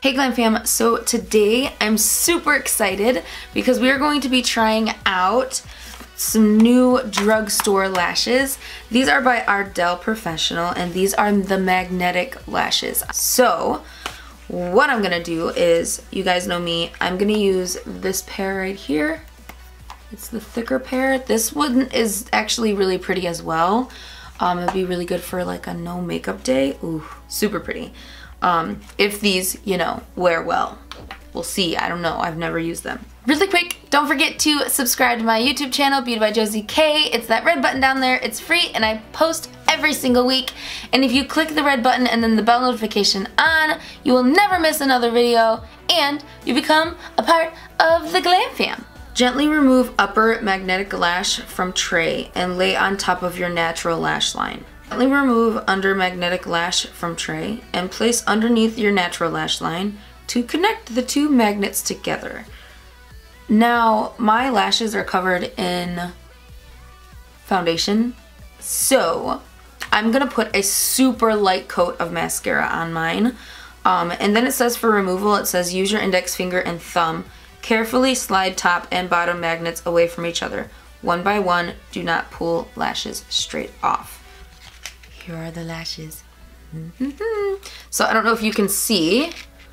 Hey Glam fam, so today I'm super excited because we are going to be trying out some new drugstore lashes. These are by ARDELL Professional and these are the magnetic lashes. So what I'm gonna do is, you guys know me, I'm gonna use this pair right here. It's the thicker pair. This one is actually really pretty as well. It'd be really good for like a no makeup day. Ooh, super pretty. If these, you know, wear well. We'll see, I don't know, I've never used them. Really quick, don't forget to subscribe to my YouTube channel, Beautybyjosiek. It's that red button down there, it's free and I post every single week. And if you click the red button and then the bell notification on, you will never miss another video and you become a part of the Glam fam. Gently remove upper magnetic lash from tray and lay on top of your natural lash line. Gently remove under magnetic lash from tray and place underneath your natural lash line to connect the two magnets together. Now, my lashes are covered in foundation, so I'm gonna put a super light coat of mascara on mine. And then it says for removal, it says use your index finger and thumb. Carefully slide top and bottom magnets away from each other. One by one, do not pull lashes straight off. Here are the lashes. So I don't know if you can see,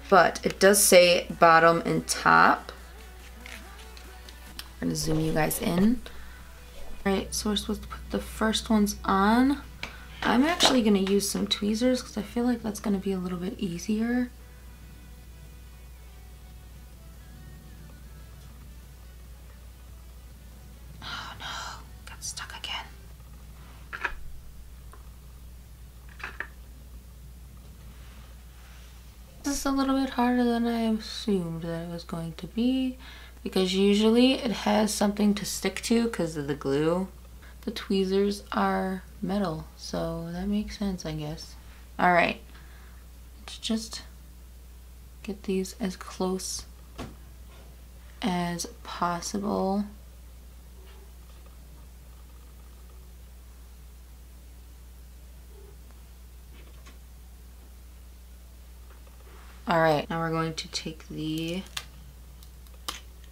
but it does say bottom and top. I'm gonna zoom you guys in. All right, so we're supposed to put the first ones on. I'm actually gonna use some tweezers because I feel like that's gonna be a little bit easier. Oh no, got stuck again. This is a little bit harder than I assumed that it was going to be because usually it has something to stick to because of the glue. The tweezers are metal, so that makes sense, I guess. All right, let's just get these as close as possible. Alright, now we're going to take the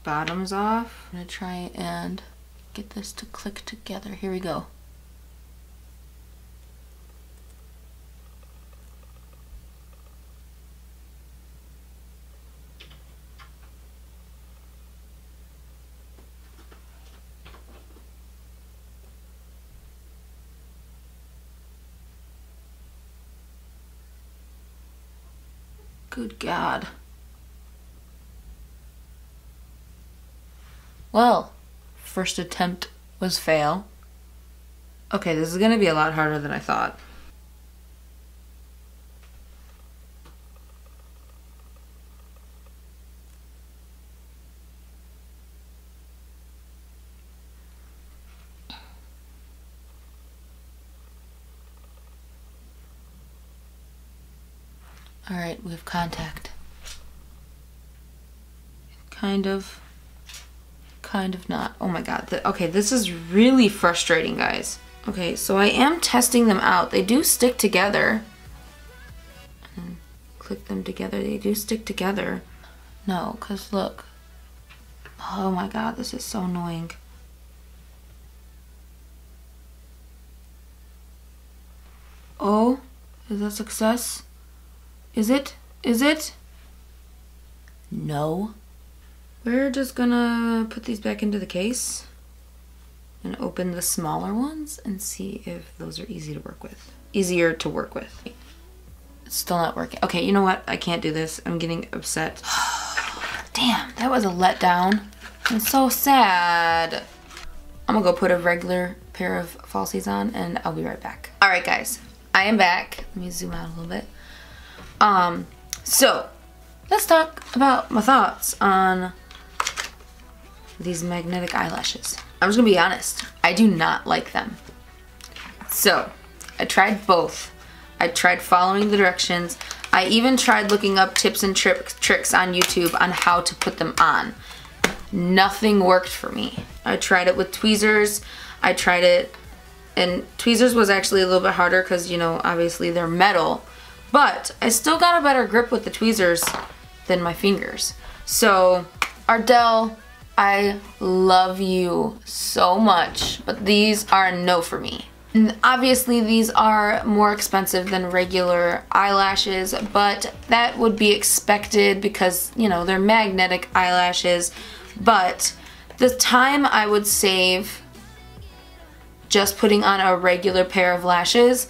bottoms off. I'm going to try and get this to click together. Here we go. Good God. Well, first attempt was fail. Okay, this is gonna be a lot harder than I thought. All right, we have contact. Kind of not. Oh my God. Okay, this is really frustrating, guys. Okay, so I am testing them out. They do stick together. And click them together. They do stick together. No, because look. Oh my God, this is so annoying. Oh, is that success? Is it? Is it? No. We're just gonna put these back into the case and open the smaller ones and see if those are easy to work with. Easier to work with. It's still not working. Okay, you know what? I can't do this. I'm getting upset. Damn, that was a letdown. I'm so sad. I'm gonna go put a regular pair of falsies on and I'll be right back. All right, guys, I am back. Let me zoom out a little bit. So let's talk about my thoughts on these magnetic eyelashes. I'm just gonna be honest, I do not like them. So I tried both. I tried following the directions. I even tried looking up tips and tricks on YouTube on how to put them on. Nothing worked for me. I tried it with tweezers. I tried it, and tweezers was actually a little bit harder because, you know, obviously they're metal. But I still got a better grip with the tweezers than my fingers. So Ardell, I love you so much, but these are a no for me. And obviously these are more expensive than regular eyelashes, but that would be expected because, you know, they're magnetic eyelashes. But the time I would save just putting on a regular pair of lashes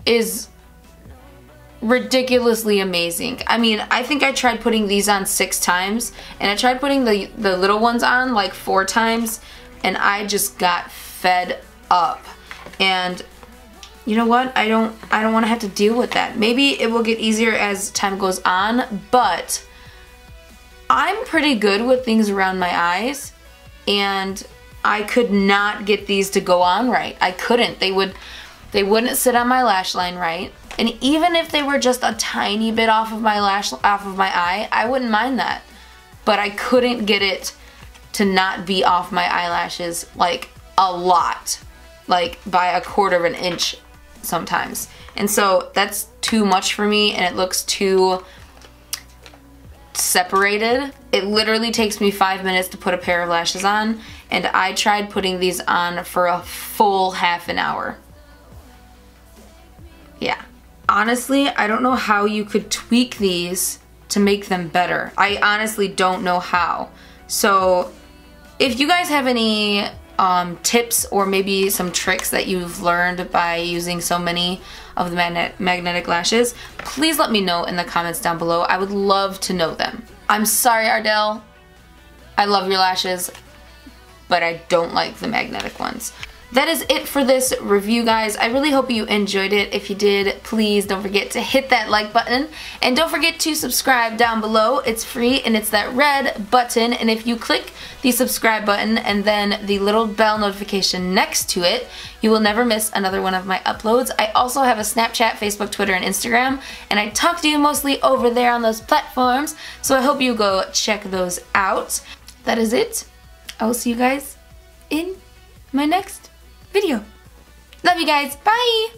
is ridiculously amazing. I mean, I think I tried putting these on 6 times, and I tried putting the little ones on like 4 times, and I just got fed up. And you know what? I don't want to have to deal with that. Maybe it will get easier as time goes on, but I'm pretty good with things around my eyes, and I could not get these to go on right. I couldn't. They wouldn't sit on my lash line right. And even if they were just a tiny bit off of my eye, I wouldn't mind that. But I couldn't get it to not be off my eyelashes like a lot. Like by a quarter of an inch sometimes. And so that's too much for me, and it looks too separated. It literally takes me 5 minutes to put a pair of lashes on, and I tried putting these on for a full half an hour. Yeah. Honestly, I don't know how you could tweak these to make them better. I honestly don't know how. So if you guys have any tips or maybe some tricks that you've learned by using so many of the magnetic lashes, please let me know in the comments down below. I would love to know them. I'm sorry, Ardell. I love your lashes, but I don't like the magnetic ones. That is it for this review, guys. I really hope you enjoyed it. If you did, please don't forget to hit that like button, and don't forget to subscribe down below. It's free, and it's that red button, and if you click the subscribe button and then the little bell notification next to it, you will never miss another one of my uploads. I also have a Snapchat, Facebook, Twitter, and Instagram, and I talk to you mostly over there on those platforms, so I hope you go check those out. That is it. I will see you guys in my next video. Love you guys. Bye!